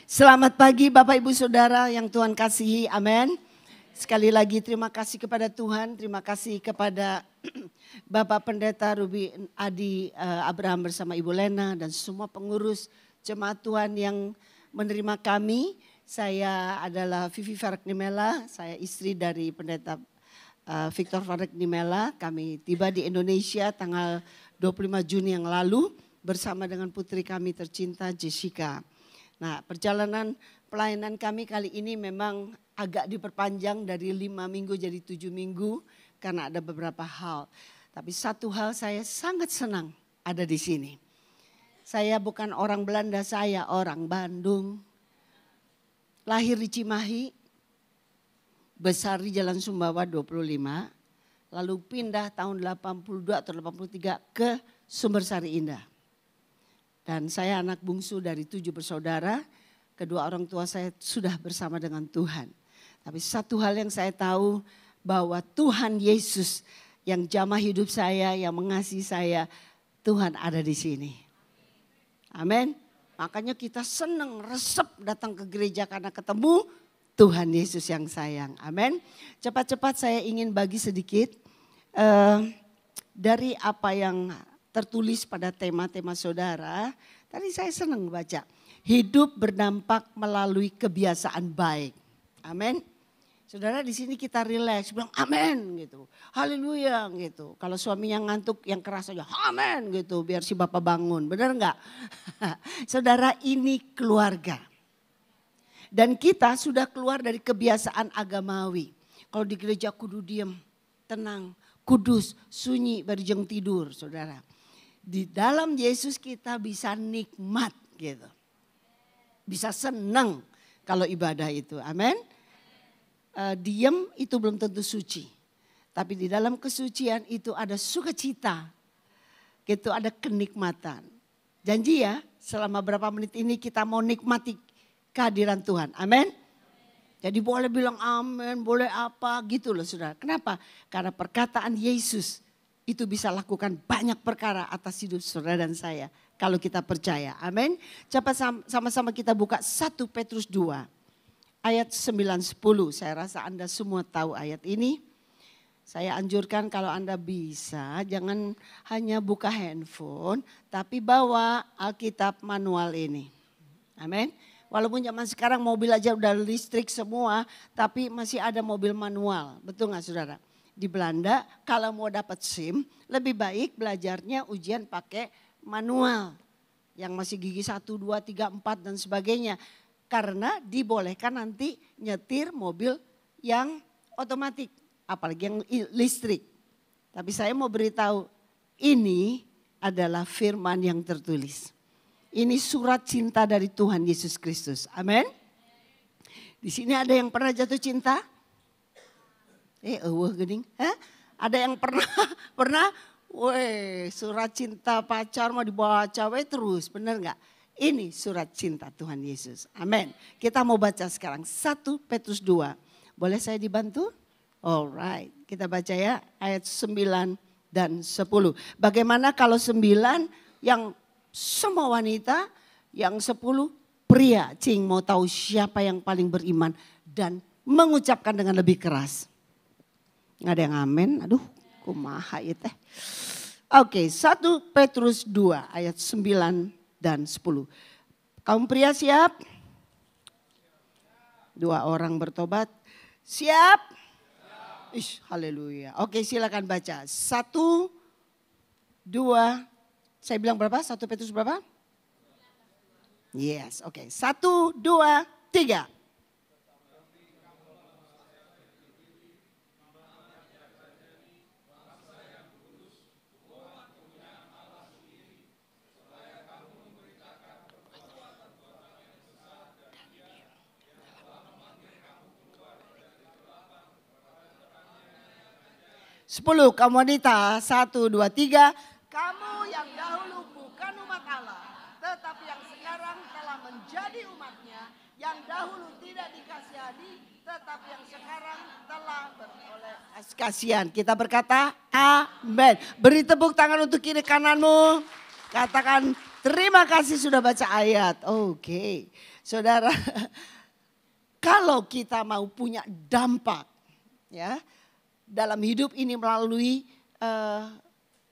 Selamat pagi Bapak Ibu Saudara yang Tuhan kasihi, amin. Sekali lagi terima kasih kepada Tuhan, terima kasih kepada Bapak Pendeta Ruby Adi Abraham bersama Ibu Lena dan semua pengurus jemaat Tuhan yang menerima kami. Saya adalah Vivi Faraknimela, saya istri dari Pendeta Victor Faraknimela. Kami tiba di Indonesia tanggal 25 Juni yang lalu bersama dengan putri kami tercinta Jessica. Nah, perjalanan pelayanan kami kali ini memang agak diperpanjang dari 5 minggu jadi 7 minggu karena ada beberapa hal. Tapi satu hal saya sangat senang ada di sini. Saya bukan orang Belanda, saya orang Bandung. Lahir di Cimahi, besar di Jalan Sumbawa 25, lalu pindah tahun 82 atau 83 ke Sumbersari Indah. Dan saya anak bungsu dari 7 bersaudara, kedua orang tua saya sudah bersama dengan Tuhan. Tapi satu hal yang saya tahu bahwa Tuhan Yesus yang jamah hidup saya, yang mengasihi saya, Tuhan ada di sini. Amin. Makanya kita senang resep datang ke gereja karena ketemu Tuhan Yesus yang sayang. Amin. Cepat-cepat saya ingin bagi sedikit dari apa yang tertulis pada tema-tema saudara. Tadi saya senang baca. Hidup berdampak melalui kebiasaan baik. Amin. Saudara di sini kita rileks, bilang amin gitu. Haleluya gitu. Kalau suaminya ngantuk yang keras aja amin gitu. Biar si bapak bangun. Benar enggak? Saudara ini keluarga. Dan kita sudah keluar dari kebiasaan agamawi. Kalau di gereja kudu diem, tenang, kudus, sunyi, berjeng tidur saudara. Di dalam Yesus kita bisa nikmat gitu. Bisa senang kalau ibadah itu. Amin. Diam itu belum tentu suci. Tapi di dalam kesucian itu ada sukacita. Gitu ada kenikmatan. Janji ya selama berapa menit ini kita mau nikmati kehadiran Tuhan. Amin. Jadi boleh bilang amin, boleh apa gitu loh saudara. Kenapa? Karena perkataan Yesus itu bisa lakukan banyak perkara atas hidup saudara dan saya. Kalau kita percaya. Amin. Cepat sama-sama kita buka 1 Petrus 2. Ayat 9-10. Saya rasa Anda semua tahu ayat ini. Saya anjurkan kalau Anda bisa jangan hanya buka handphone. Tapi bawa Alkitab manual ini. Amin. Walaupun zaman sekarang mobil aja udah listrik semua. Tapi masih ada mobil manual. Betul gak saudara? Di Belanda kalau mau dapat SIM lebih baik belajarnya ujian pakai manual. Yang masih gigi 1, 2, 3, 4 dan sebagainya. Karena dibolehkan nanti nyetir mobil yang otomatis. Apalagi yang listrik. Tapi saya mau beritahu ini adalah firman yang tertulis. Ini surat cinta dari Tuhan Yesus Kristus. Amin. Di sini ada yang pernah jatuh cinta? Gening. Ada yang pernah? Weh, surat cinta pacar mau dibaca terus, benar nggak? Ini surat cinta Tuhan Yesus. Amin. Kita mau baca sekarang 1 Petrus 2. Boleh saya dibantu? Alright, kita baca ya ayat 9 dan 10. Bagaimana kalau 9 yang semua wanita, yang 10 pria. Cing mau tahu siapa yang paling beriman dan mengucapkan dengan lebih keras. Nggak ada yang amin, aduh kumaha ya teh. Oke, 1 Petrus 2 ayat 9 dan 10. Kaum pria siap? 2 orang bertobat. Siap? Haleluya. Oke silakan baca. 1, 2, saya bilang berapa? 1 Petrus berapa? Yes, oke. 1, 2, 3. Sepuluh, kamu wanita, 1, 2, 3. Kamu yang dahulu bukan umat Allah, tetapi yang sekarang telah menjadi umatnya, yang dahulu tidak dikasihani, tetapi yang sekarang telah beroleh kasihan. Kita berkata, amin. Beri tepuk tangan untuk kiri kananmu, katakan Terima kasih sudah baca ayat. Oke. Saudara, kalau kita mau punya dampak ya dalam hidup ini melalui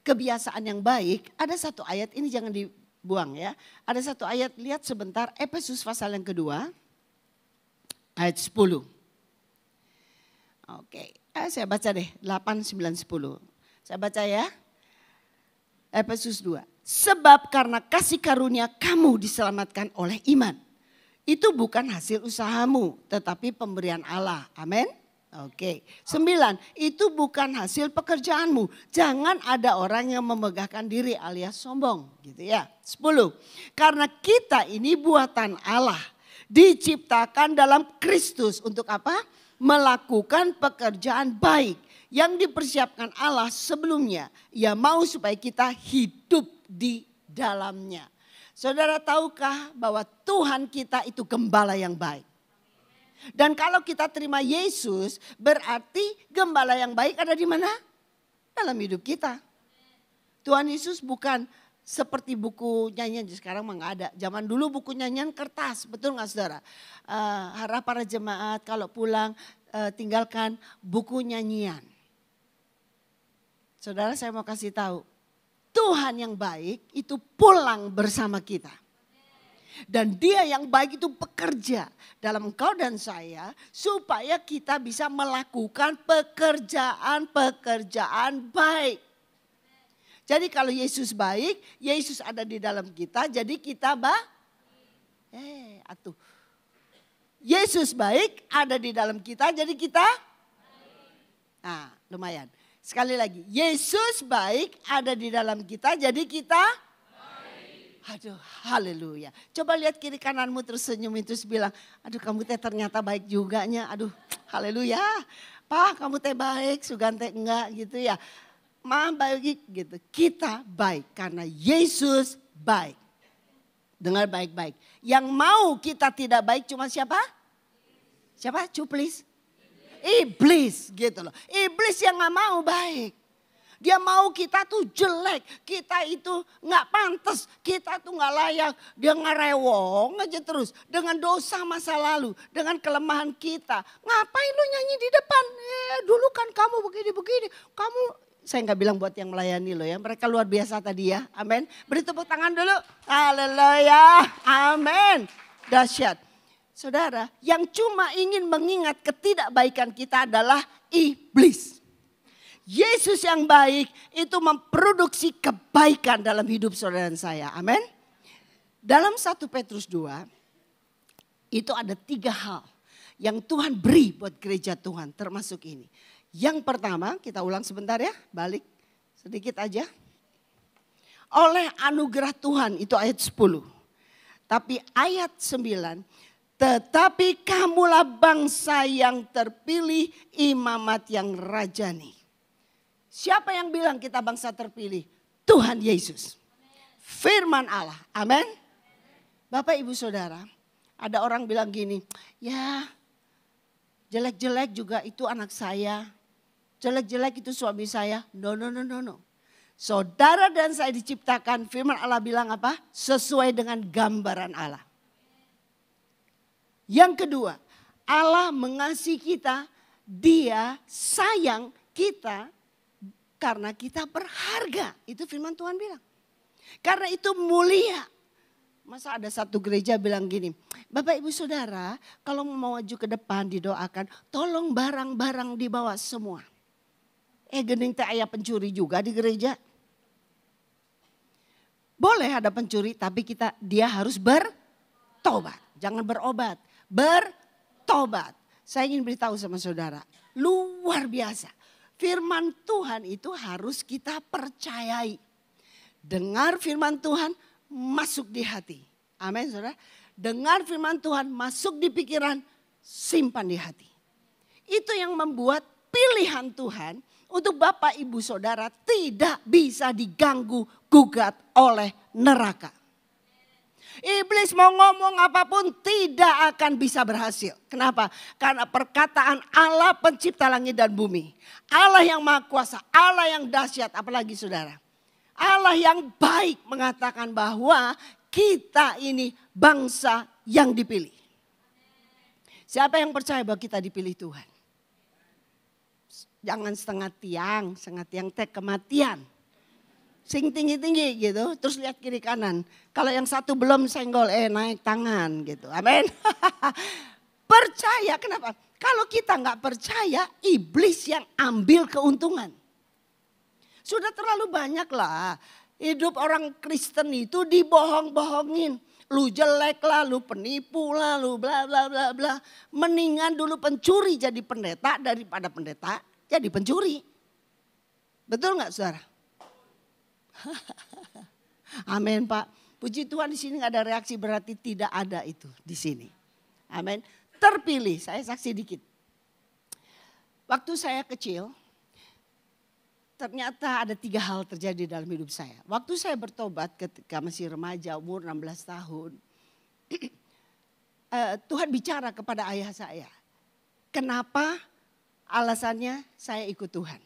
kebiasaan yang baik, ada satu ayat ini jangan dibuang ya. Ada satu ayat, lihat sebentar, Efesus pasal yang kedua ayat 10. Oke, saya baca deh 8, 9, 10. Saya baca ya. Efesus 2. Sebab karena kasih karunia kamu diselamatkan oleh iman. Itu bukan hasil usahamu, tetapi pemberian Allah. Amin. Oke. 9. Itu bukan hasil pekerjaanmu. Jangan ada orang yang memegahkan diri alias sombong. Gitu ya. 10. Karena kita ini buatan Allah. Diciptakan dalam Kristus. Untuk apa? Melakukan pekerjaan baik. Yang dipersiapkan Allah sebelumnya. Ia mau supaya kita hidup di dalamnya. Saudara tahukah bahwa Tuhan kita itu gembala yang baik. Dan kalau kita terima Yesus berarti gembala yang baik ada di mana? Dalam hidup kita. Tuhan Yesus bukan seperti buku nyanyian, sekarang mah nggak ada. Zaman dulu buku nyanyian kertas, betul nggak saudara? Harap para jemaat kalau pulang tinggalkan buku nyanyian. Saudara saya mau kasih tahu. Tuhan yang baik itu pulang bersama kita. Dan dia yang baik itu bekerja dalam engkau dan saya supaya kita bisa melakukan pekerjaan-pekerjaan baik. Jadi kalau Yesus baik, Yesus ada di dalam kita, jadi kita Yesus baik ada di dalam kita, jadi kita nah, lumayan. Sekali lagi, Yesus baik ada di dalam kita, jadi kita baik. Aduh, haleluya. Coba lihat kiri kananmu terus senyum terus bilang, aduh kamu teh ternyata baik juga nya. Aduh, haleluya. Pak, kamu teh baik, Sugan teh enggak gitu ya. Ma baik gitu. Kita baik karena Yesus baik. Dengar baik-baik. Yang mau kita tidak baik cuma siapa? Siapa? Cuplis. Iblis gitu loh. Iblis yang gak mau baik. Dia mau kita tuh jelek. Kita itu gak pantas. Kita tuh gak layak. Dia ngerewong aja terus. Dengan dosa masa lalu. Dengan kelemahan kita. Ngapain lu nyanyi di depan? Dulu kan kamu begini-begini. Saya gak bilang buat yang melayani lo ya. Mereka luar biasa tadi ya. Amin. Beri tepuk tangan dulu. Haleluya. Amin. Dahsyat. Saudara, yang cuma ingin mengingat ketidakbaikan kita adalah iblis. Yesus yang baik itu memproduksi kebaikan dalam hidup saudara dan saya. Amin. Dalam 1 Petrus 2 itu ada 3 hal yang Tuhan beri buat gereja Tuhan termasuk ini. Yang pertama, kita ulang sebentar ya, balik sedikit aja. Oleh anugerah Tuhan itu ayat 10. Tapi ayat 9, tetapi kamulah bangsa yang terpilih, imamat yang rajani. Siapa yang bilang kita bangsa terpilih? Tuhan Yesus. Firman Allah. Amin. Bapak ibu saudara, ada orang bilang gini, ya jelek-jelek juga itu anak saya. Jelek-jelek itu suami saya. No. Saudara dan saya diciptakan, firman Allah bilang apa? Sesuai dengan gambaran Allah. Yang kedua, Allah mengasihi kita, dia sayang kita karena kita berharga. Itu firman Tuhan bilang. Karena itu mulia. Masa ada satu gereja bilang gini, Bapak Ibu Saudara kalau mau maju ke depan didoakan, tolong barang-barang dibawa semua. Gening teh aya pencuri juga di gereja. Boleh ada pencuri tapi dia harus bertobat. Jangan berobat. Bertobat. Saya ingin beritahu sama saudara. Luar biasa. Firman Tuhan itu harus kita percayai. Dengar firman Tuhan masuk di hati. Amin saudara. Dengar firman Tuhan masuk di pikiran, simpan di hati. Itu yang membuat pilihan Tuhan untuk Bapak Ibu Saudara tidak bisa diganggu gugat oleh neraka. Iblis mau ngomong apapun tidak akan bisa berhasil. Kenapa? Karena perkataan Allah pencipta langit dan bumi. Allah yang maha kuasa, Allah yang dahsyat, apalagi saudara. Allah yang baik mengatakan bahwa kita ini bangsa yang dipilih. Siapa yang percaya bahwa kita dipilih Tuhan? Jangan setengah tiang teh kematian. Sing tinggi-tinggi gitu, terus lihat kiri kanan. Kalau yang satu belum senggol, naik tangan gitu. Amin. Percaya, kenapa? Kalau kita nggak percaya, iblis yang ambil keuntungan. Sudah terlalu banyak lah. Hidup orang Kristen itu dibohong-bohongin. Lu jelek lah, lu penipu lah, lu bla bla bla bla. Mendingan dulu pencuri jadi pendeta daripada pendeta jadi pencuri. Betul nggak saudara? Amin Pak. Puji Tuhan di sini nggak ada reaksi, berarti tidak ada itu di sini. Amin. Terpilih, saya saksi dikit. Waktu saya kecil, ternyata ada 3 hal terjadi dalam hidup saya. Waktu saya bertobat ketika masih remaja umur 16 tahun. Tuhan bicara kepada ayah saya. Kenapa alasannya saya ikut Tuhan.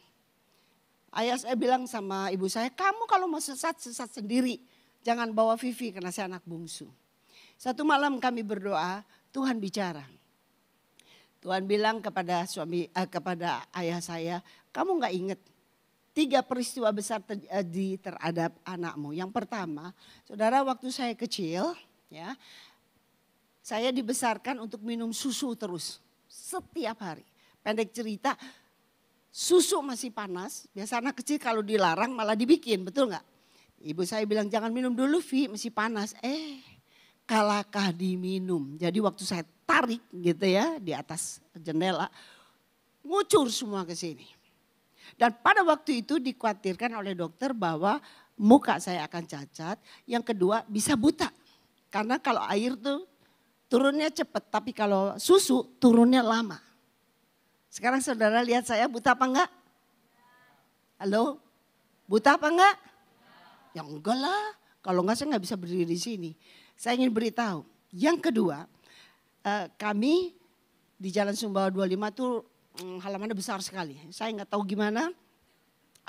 Ayah saya bilang sama ibu saya, kamu kalau mau sesat sendiri. Jangan bawa Vivi karena saya anak bungsu. Satu malam kami berdoa, Tuhan bicara. Tuhan bilang kepada kepada ayah saya, kamu gak ingat 3 peristiwa besar terjadi terhadap anakmu. Yang pertama, saudara, waktu saya kecil, ya, saya dibesarkan untuk minum susu terus setiap hari. Pendek cerita, susu masih panas. Biasa anak kecil kalau dilarang malah dibikin, betul nggak? Ibu saya bilang jangan minum dulu, Vi, masih panas. Kalahkah diminum. Jadi waktu saya tarik gitu ya di atas jendela, ngucur semua ke sini. Dan pada waktu itu dikhawatirkan oleh dokter bahwa muka saya akan cacat. Yang kedua bisa buta. Karena kalau air tuh turunnya cepat, tapi kalau susu turunnya lama. Sekarang saudara lihat saya buta apa enggak? Halo? Buta apa enggak? Ya enggak lah. Kalau enggak saya enggak bisa berdiri di sini. Saya ingin beritahu. Yang kedua, kami di Jalan Sumbawa 25 tuh halamannya besar sekali. Saya nggak tahu gimana.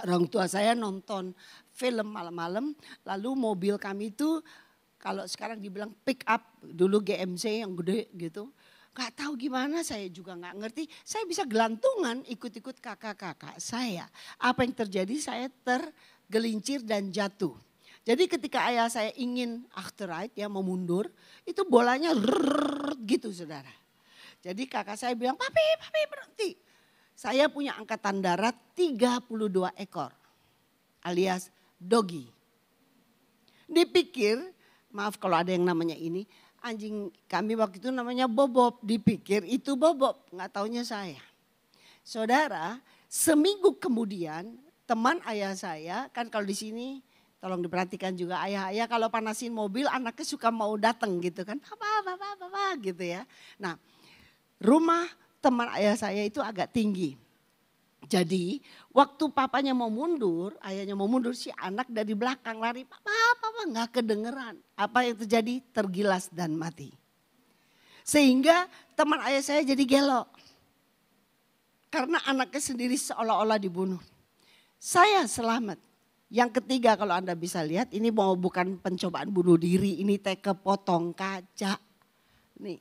Orang tua saya nonton film malam-malam. Lalu mobil kami itu kalau sekarang dibilang pick up. Dulu GMC yang gede gitu. Gak tahu gimana, saya juga gak ngerti. Saya bisa gelantungan ikut-ikut kakak-kakak saya. Apa yang terjadi, saya tergelincir dan jatuh. Jadi ketika ayah saya ingin achterite, ya mau mundur, itu bolanya gitu saudara. Jadi kakak saya bilang, papi berhenti. Saya punya angkatan darat 32 ekor alias doggy. Dipikir, maaf kalau ada yang namanya ini, anjing kami waktu itu namanya Bobob. Dipikir itu Bobob, gak taunya saya. Saudara, seminggu kemudian teman ayah saya, kan kalau di sini tolong diperhatikan juga ayah-ayah kalau panasin mobil anaknya suka mau datang gitu kan. Papa gitu ya. Nah, rumah teman ayah saya itu agak tinggi. Jadi waktu papanya mau mundur, ayahnya mau mundur, si anak dari belakang lari, papa gak kedengeran. Apa yang terjadi? Tergilas dan mati. Sehingga teman ayah saya jadi gelo. Karena anaknya sendiri seolah-olah dibunuh. Saya selamat. Yang ketiga kalau Anda bisa lihat, ini mau bukan pencobaan bunuh diri, ini teh kepotong kaca. Nih.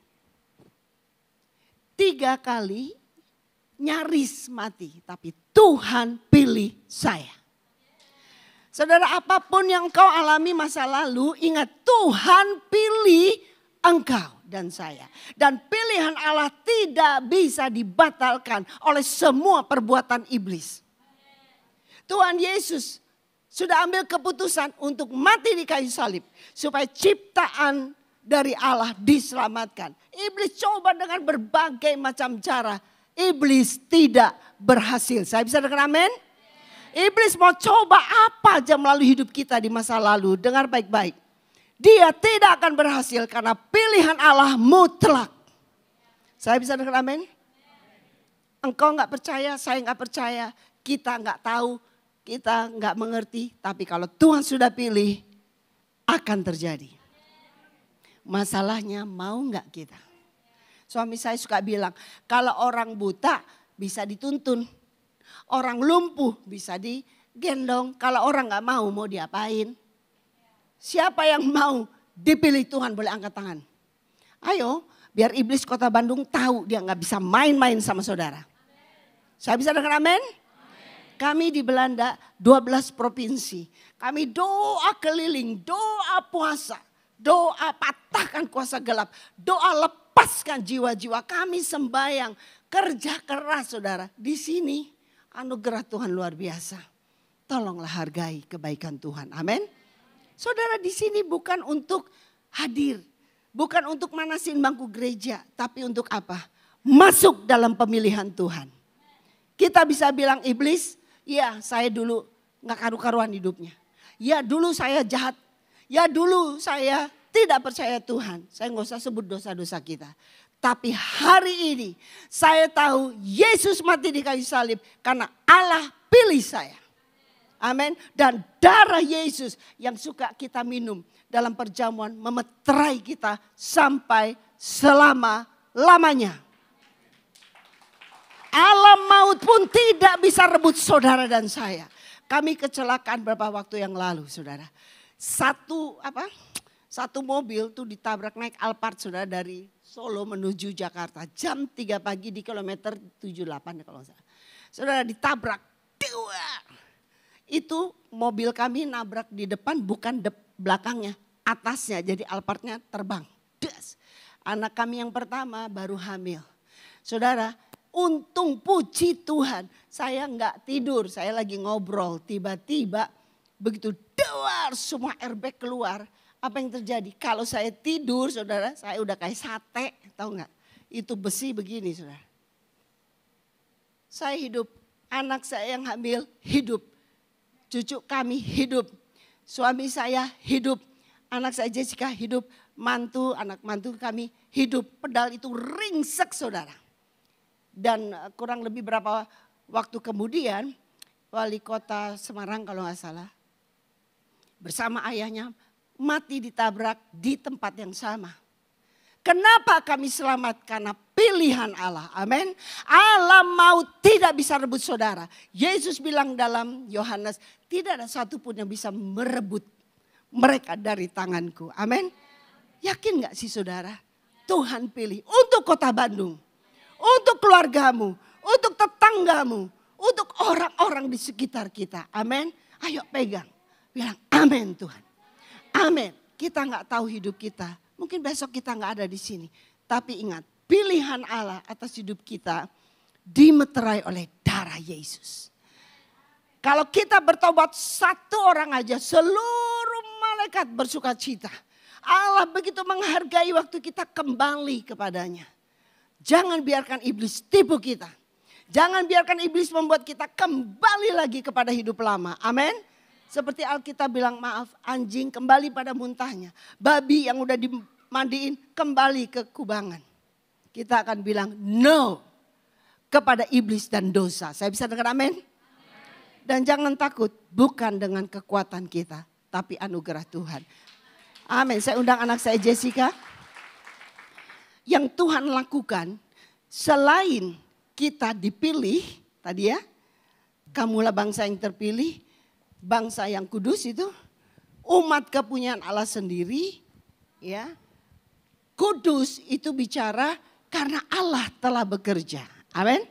3 kali nyaris mati, tapi Tuhan pilih saya. Saudara, apapun yang kau alami masa lalu, ingat Tuhan pilih engkau dan saya. Dan pilihan Allah tidak bisa dibatalkan oleh semua perbuatan iblis. Tuhan Yesus sudah ambil keputusan untuk mati di kayu salib. Supaya ciptaan dari Allah diselamatkan. Iblis coba dengan berbagai macam cara. Iblis tidak berhasil. Saya bisa dengar amin? Iblis mau coba apa aja melalui hidup kita di masa lalu. Dengar baik-baik. Dia tidak akan berhasil karena pilihan Allah mutlak. Saya bisa dengar amin? Engkau gak percaya, saya gak percaya. Kita gak tahu. Kita nggak mengerti, tapi kalau Tuhan sudah pilih akan terjadi. Masalahnya mau nggak kita? Suami saya suka bilang, kalau orang buta bisa dituntun, orang lumpuh bisa gendong. Kalau orang gak mau diapain? Siapa yang mau dipilih Tuhan boleh angkat tangan. Ayo, biar iblis Kota Bandung tahu dia gak bisa main-main sama saudara. Saya bisa dengar amin? Kami di Belanda 12 provinsi. Kami doa keliling, doa puasa, doa patahkan kuasa gelap, doa lepaskan jiwa-jiwa. Kami sembahyang, kerja keras saudara. Di sini anugerah Tuhan luar biasa. Tolonglah hargai kebaikan Tuhan. Amin. Saudara, di sini bukan untuk hadir, bukan untuk manasin bangku gereja, tapi untuk apa? Masuk dalam pemilihan Tuhan. Kita bisa bilang iblis, ya saya dulu gak karu-karuan hidupnya. Ya dulu saya jahat. Ya dulu saya tidak percaya Tuhan. Saya gak usah sebut dosa-dosa kita. Tapi hari ini saya tahu Yesus mati di kayu salib karena Allah pilih saya. Amin. Dan darah Yesus yang suka kita minum dalam perjamuan memeterai kita sampai selama-lamanya. Alam maut pun tidak bisa rebut saudara dan saya. Kami kecelakaan beberapa waktu yang lalu saudara. Satu mobil tuh ditabrak naik Alphard saudara dari Solo menuju Jakarta. Jam 3 pagi di kilometer 78 kalau nggak salah. Saudara ditabrak. Itu mobil kami nabrak di depan bukan belakangnya. Atasnya jadi Alphardnya terbang. Des. Anak kami yang pertama baru hamil. Saudara, untung puji Tuhan saya nggak tidur, saya lagi ngobrol. Tiba-tiba begitu dewar semua airbag keluar. Apa yang terjadi? Kalau saya tidur saudara, saya udah kayak sate, tahu nggak? Itu besi begini saudara. Saya hidup, anak saya yang hamil hidup. Cucu kami hidup, suami saya hidup, anak saya Jessica hidup, anak mantu kami hidup. Pedal itu ringsek saudara. Dan kurang lebih berapa waktu kemudian wali kota Semarang kalau nggak salah bersama ayahnya mati ditabrak di tempat yang sama. Kenapa kami selamat? Karena pilihan Allah. Amin. Alam maut tidak bisa rebut saudara. Yesus bilang dalam Yohanes, tidak ada satupun yang bisa merebut mereka dari tanganku. Amin. Yakin gak sih saudara? Tuhan pilih untuk Kota Bandung. Untuk keluargamu, untuk tetanggamu, untuk orang-orang di sekitar kita. Amin. Ayo pegang. Bilang amin Tuhan. Amin. Kita gak tahu hidup kita. Mungkin besok kita gak ada di sini. Tapi ingat, pilihan Allah atas hidup kita dimeterai oleh darah Yesus. Kalau kita bertobat satu orang aja, seluruh malaikat bersuka cita. Allah begitu menghargai waktu kita kembali kepadanya. Jangan biarkan iblis tipu kita. Jangan biarkan iblis membuat kita kembali lagi kepada hidup lama. Amin. Seperti Alkitab bilang maaf, anjing kembali pada muntahnya. Babi yang udah dimandiin kembali ke kubangan. Kita akan bilang no kepada iblis dan dosa. Saya bisa dengar amin? Dan jangan takut, bukan dengan kekuatan kita, tapi anugerah Tuhan. Amin. Saya undang anak saya Jessica. Yang Tuhan lakukan selain kita dipilih tadi ya. Kamulah bangsa yang terpilih, bangsa yang kudus itu. Umat kepunyaan Allah sendiri ya. Kudus itu bicara karena Allah telah bekerja. Amin.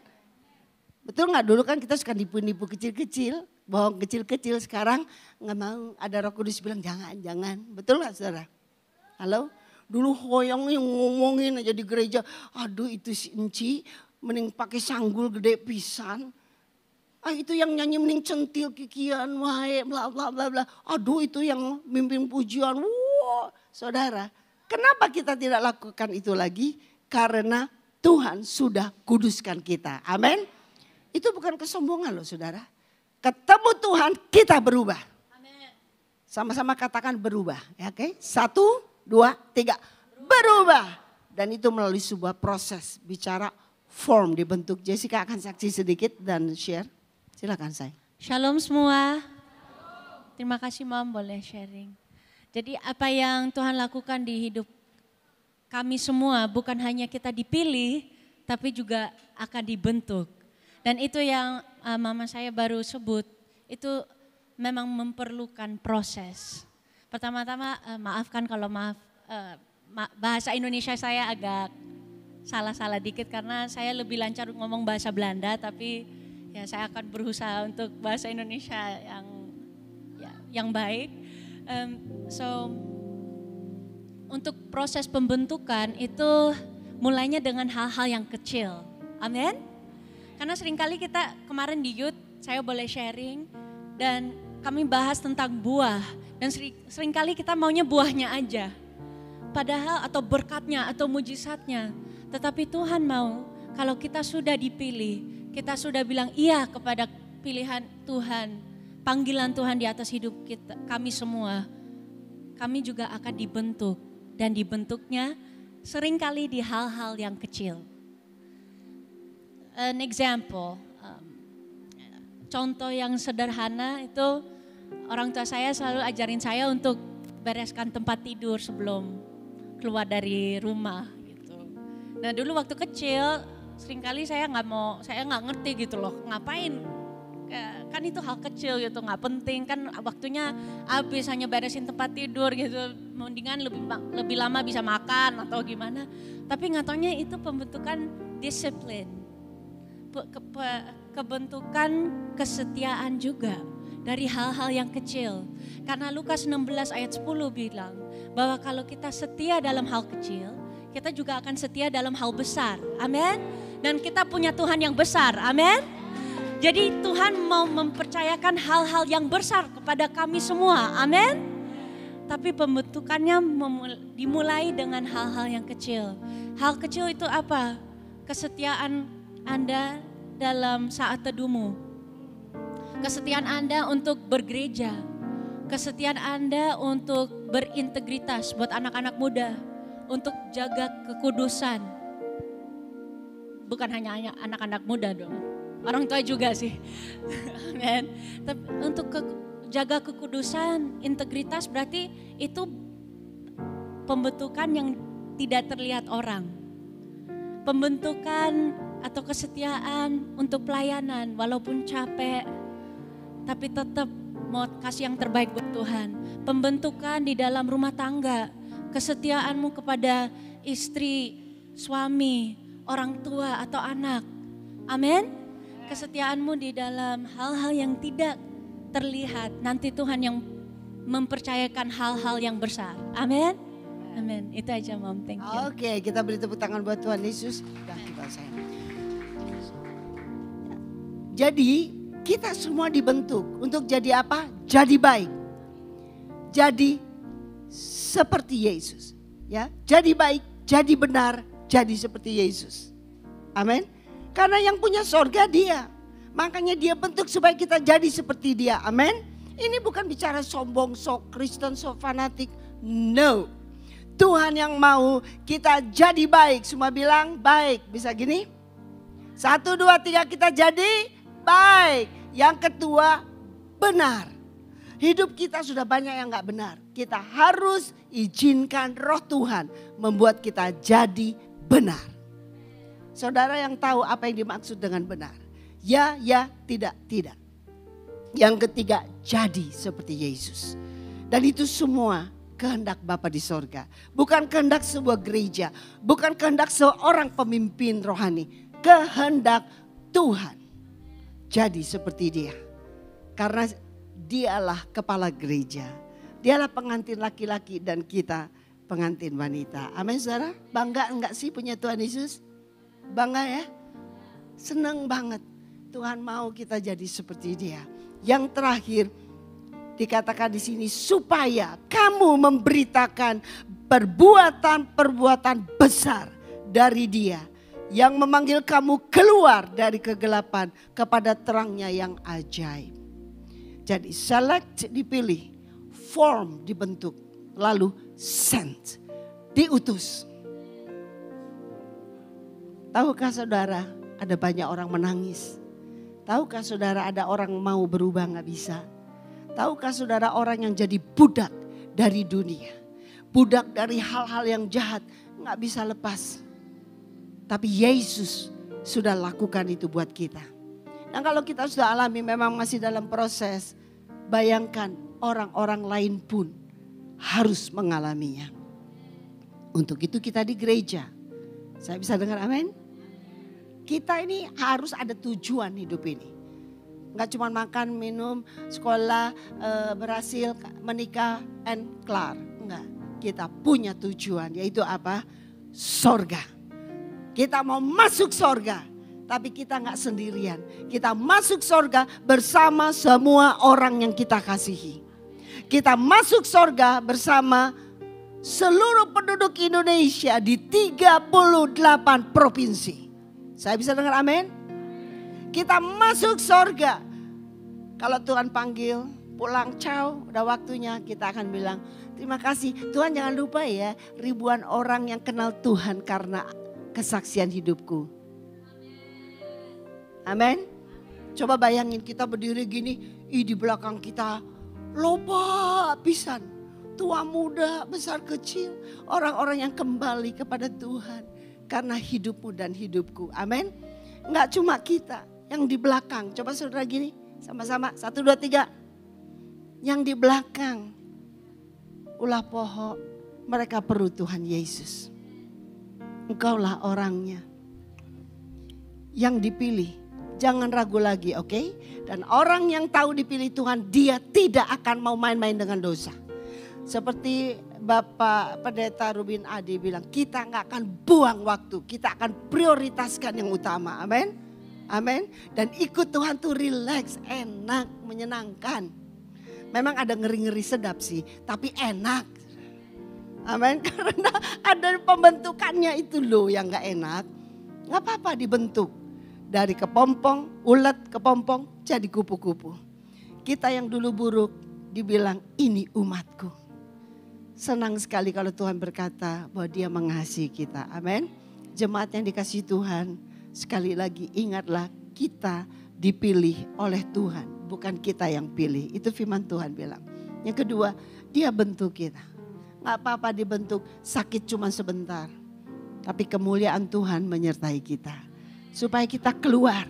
Betul gak? Dulu kan kita suka nipu-nipu kecil-kecil. Bohong kecil-kecil, sekarang gak mau. Ada Roh Kudus bilang jangan. Betul gak saudara? Halo? Dulu hoyong ngomongin aja di gereja. Aduh itu si Enci mending pakai sanggul gede pisan. Itu yang nyanyi mending centil kikian wae bla bla bla bla. Aduh itu yang mimpin pujian. Wow, saudara, kenapa kita tidak lakukan itu lagi? Karena Tuhan sudah kuduskan kita. Amin. Itu bukan kesombongan loh saudara. Ketemu Tuhan kita berubah. Amin. Sama-sama katakan berubah. Ya, oke? 1, 2, 3. Berubah. Dan itu melalui sebuah proses bicara form dibentuk. Jessica akan saksi sedikit dan share. Silakan saya. Shalom semua. Terima kasih Mam boleh sharing. Jadi apa yang Tuhan lakukan di hidup kami semua bukan hanya kita dipilih tapi juga akan dibentuk. Dan itu yang mama saya baru sebut. itu memang memerlukan proses. Pertama-tama maafkan kalau bahasa Indonesia saya agak salah-salah dikit karena saya lebih lancar ngomong bahasa Belanda, tapi ya saya akan berusaha untuk bahasa Indonesia yang baik. Untuk proses pembentukan itu mulainya dengan hal-hal yang kecil. Amin. Karena seringkali kita kemarin di youth, saya boleh sharing dan kami bahas tentang buah. Dan seringkali kita maunya buahnya aja. Padahal atau berkatnya atau mujizatnya. Tetapi Tuhan mau kalau kita sudah dipilih, kita sudah bilang iya kepada pilihan Tuhan, panggilan Tuhan di atas hidup kita, kami semua. Kami juga akan dibentuk dan dibentuknya seringkali di hal-hal yang kecil. An example, contoh yang sederhana itu orang tua saya selalu ajarin saya untuk bereskan tempat tidur sebelum keluar dari rumah gitu. Nah dulu waktu kecil seringkali saya nggak ngerti gitu loh, ngapain? Kan itu hal kecil gitu, nggak penting kan waktunya habis hanya beresin tempat tidur gitu, mendingan lebih lama bisa makan atau gimana. Tapi nggak taunya itu pembentukan disiplin, kebentukan kesetiaan juga dari hal-hal yang kecil. Karena Lukas 16 ayat 10 bilang bahwa kalau kita setia dalam hal kecil, kita juga akan setia dalam hal besar. Amin. Dan kita punya Tuhan yang besar. Amin. Jadi Tuhan mau mempercayakan hal-hal yang besar kepada kami semua. Amin. Tapi pembentukannya dimulai dengan hal-hal yang kecil. Hal kecil itu apa? Kesetiaan Anda dalam saat teduhmu. Kesetiaan Anda untuk bergereja. Kesetiaan Anda untuk berintegritas buat anak-anak muda. Untuk jaga kekudusan. Bukan hanya anak-anak muda dong. Orang tua juga sih. Amen. Untuk jaga kekudusan, integritas berarti itu pembentukan yang tidak terlihat orang. Pembentukan atau kesetiaan untuk pelayanan walaupun capek, tapi tetap mau kasih yang terbaik buat Tuhan. Pembentukan di dalam rumah tangga, kesetiaanmu kepada istri, suami, orang tua atau anak. Amin. Kesetiaanmu di dalam hal-hal yang tidak terlihat, nanti Tuhan yang mempercayakan hal-hal yang besar. Amin. Amin. Itu aja Mom, thank you. Oke, kita beri tepuk tangan buat Tuhan Yesus. Jadi kita semua dibentuk untuk jadi apa? Jadi baik. Jadi seperti Yesus. Ya, jadi baik, jadi benar, jadi seperti Yesus. Amin. Karena yang punya sorga dia. Makanya dia bentuk supaya kita jadi seperti dia. Amin. Ini bukan bicara sombong, sok Kristen, sok fanatik. No. Tuhan yang mau kita jadi baik. Semua bilang baik. Bisa gini? 1, 2, 3 kita jadi baik. Yang kedua benar. Hidup kita sudah banyak yang gak benar. Kita harus izinkan Roh Tuhan membuat kita jadi benar. Saudara yang tahu apa yang dimaksud dengan benar. Ya, ya, tidak, tidak. Yang ketiga, jadi seperti Yesus. Dan itu semua kehendak Bapa di sorga. Bukan kehendak sebuah gereja. Bukan kehendak seorang pemimpin rohani. Kehendak Tuhan. Jadi seperti dia. Karena dialah kepala gereja. Dialah pengantin laki-laki dan kita pengantin wanita. Amin saudara. Bangga enggak sih punya Tuhan Yesus? Bangga ya? Senang banget. Tuhan mau kita jadi seperti dia. Yang terakhir dikatakan di sini supaya kamu memberitakan perbuatan-perbuatan besar dari dia. Yang memanggil kamu keluar dari kegelapan kepada terangnya yang ajaib. Jadi select dipilih, form dibentuk, lalu sent, diutus. Tahukah saudara ada banyak orang menangis? Tahukah saudara ada orang mau berubah gak bisa? Tahukah saudara orang yang jadi budak dari dunia? Budak dari hal-hal yang jahat gak bisa lepas. Tapi Yesus sudah lakukan itu buat kita. Dan kalau kita sudah alami memang masih dalam proses, bayangkan orang-orang lain pun harus mengalaminya. Untuk itu kita di gereja. Saya bisa dengar amin? Kita ini harus ada tujuan hidup ini. Enggak cuma makan, minum, sekolah, berhasil, menikah, and kelar. Enggak, kita punya tujuan, yaitu apa? Sorga. Kita mau masuk sorga, tapi kita enggak sendirian. Kita masuk sorga bersama semua orang yang kita kasihi. Kita masuk sorga bersama seluruh penduduk Indonesia di 38 provinsi. Saya bisa dengar amin? Kita masuk sorga. Kalau Tuhan panggil, pulang ciao, udah waktunya, kita akan bilang terima kasih. Tuhan jangan lupa ya, ribuan orang yang kenal Tuhan karena kesaksian hidupku. Amin. Coba bayangin kita berdiri gini, di belakang kita loba pisan. Tua muda, besar kecil, orang-orang yang kembali kepada Tuhan karena hidupmu dan hidupku. Amin. Enggak cuma kita yang di belakang. Coba saudara gini, sama-sama 1, 2, 3. Yang di belakang ulah pohon, mereka perlu Tuhan Yesus. Engkaulah orangnya yang dipilih. Jangan ragu lagi, oke? Dan orang yang tahu dipilih Tuhan, dia tidak akan mau main-main dengan dosa. Seperti Bapak Pendeta Rubin Adi bilang, kita nggak akan buang waktu, kita akan prioritaskan yang utama, amin? Amin. Dan ikut Tuhan tuh relax, enak, menyenangkan. Memang ada ngeri-ngeri sedap sih, tapi enak. Amin. Karena ada pembentukannya itu loh yang gak enak. Gak apa-apa dibentuk. Dari kepompong, ulet kepompong, jadi kupu-kupu. Kita yang dulu buruk dibilang ini umatku. Senang sekali kalau Tuhan berkata bahwa dia mengasihi kita. Amin. Jemaat yang dikasihi Tuhan. Sekali lagi ingatlah kita dipilih oleh Tuhan. Bukan kita yang pilih. Itu firman Tuhan bilang. Yang kedua, dia bentuk kita. Gak apa-apa dibentuk, sakit cuma sebentar. Tapi kemuliaan Tuhan menyertai kita. Supaya kita keluar.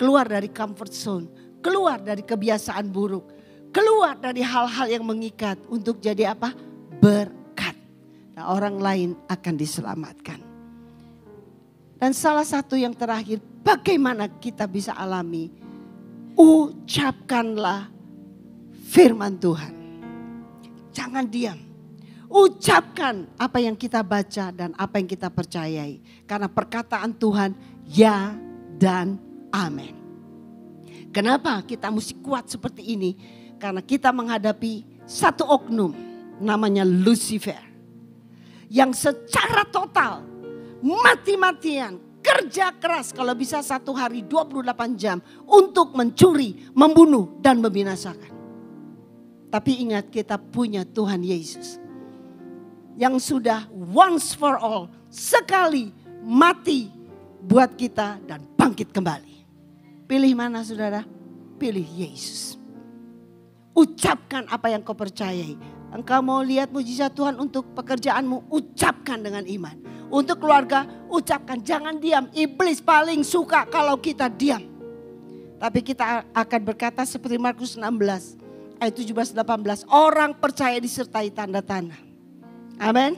Keluar dari comfort zone. Keluar dari kebiasaan buruk. Keluar dari hal-hal yang mengikat. Untuk jadi apa? Berkat. Nah, orang lain akan diselamatkan. Dan salah satu yang terakhir, bagaimana kita bisa alami? Ucapkanlah firman Tuhan. Jangan diam. Ucapkan apa yang kita baca dan apa yang kita percayai. Karena perkataan Tuhan ya dan amin. Kenapa kita mesti kuat seperti ini? Karena kita menghadapi satu oknum namanya Lucifer. Yang secara total mati-matian, kerja keras kalau bisa 1 hari 28 jam untuk mencuri, membunuh dan membinasakan. Tapi ingat kita punya Tuhan Yesus. Yang sudah once for all, sekali mati buat kita dan bangkit kembali. Pilih mana saudara? Pilih Yesus. Ucapkan apa yang kau percayai. Engkau mau lihat mujizat Tuhan untuk pekerjaanmu, ucapkan dengan iman. Untuk keluarga, ucapkan, jangan diam. Iblis paling suka kalau kita diam. Tapi kita akan berkata seperti Markus 16 ayat 17-18. Orang percaya disertai tanda-tanda. Amin.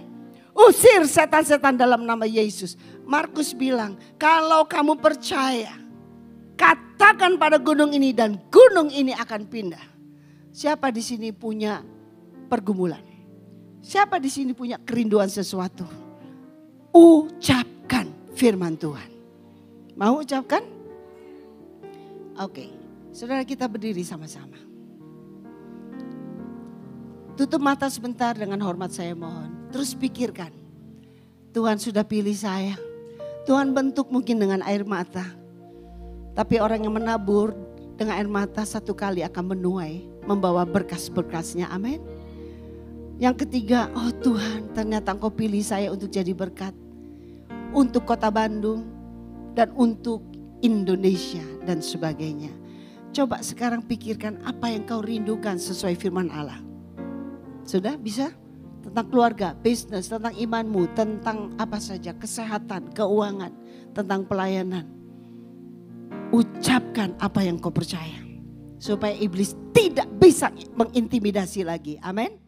Usir setan-setan dalam nama Yesus. Markus bilang, kalau kamu percaya, katakan pada gunung ini dan gunung ini akan pindah. Siapa di sini punya pergumulan? Siapa di sini punya kerinduan sesuatu? Ucapkan firman Tuhan. Mau ucapkan? Oke, saudara kita berdiri sama-sama. Tutup mata sebentar dengan hormat saya mohon. Terus pikirkan, Tuhan sudah pilih saya. Tuhan bentuk mungkin dengan air mata. Tapi orang yang menabur dengan air mata satu kali akan menuai. Membawa berkas-berkasnya, amin. Yang ketiga, oh Tuhan ternyata Engkau pilih saya untuk jadi berkat. Untuk kota Bandung dan untuk Indonesia dan sebagainya. Coba sekarang pikirkan apa yang kau rindukan sesuai firman Allah. Sudah bisa? Tentang keluarga, bisnis, tentang imanmu, tentang apa saja, kesehatan, keuangan, tentang pelayanan. ucapkan apa yang kau percaya. Supaya iblis tidak bisa mengintimidasi lagi. Amin.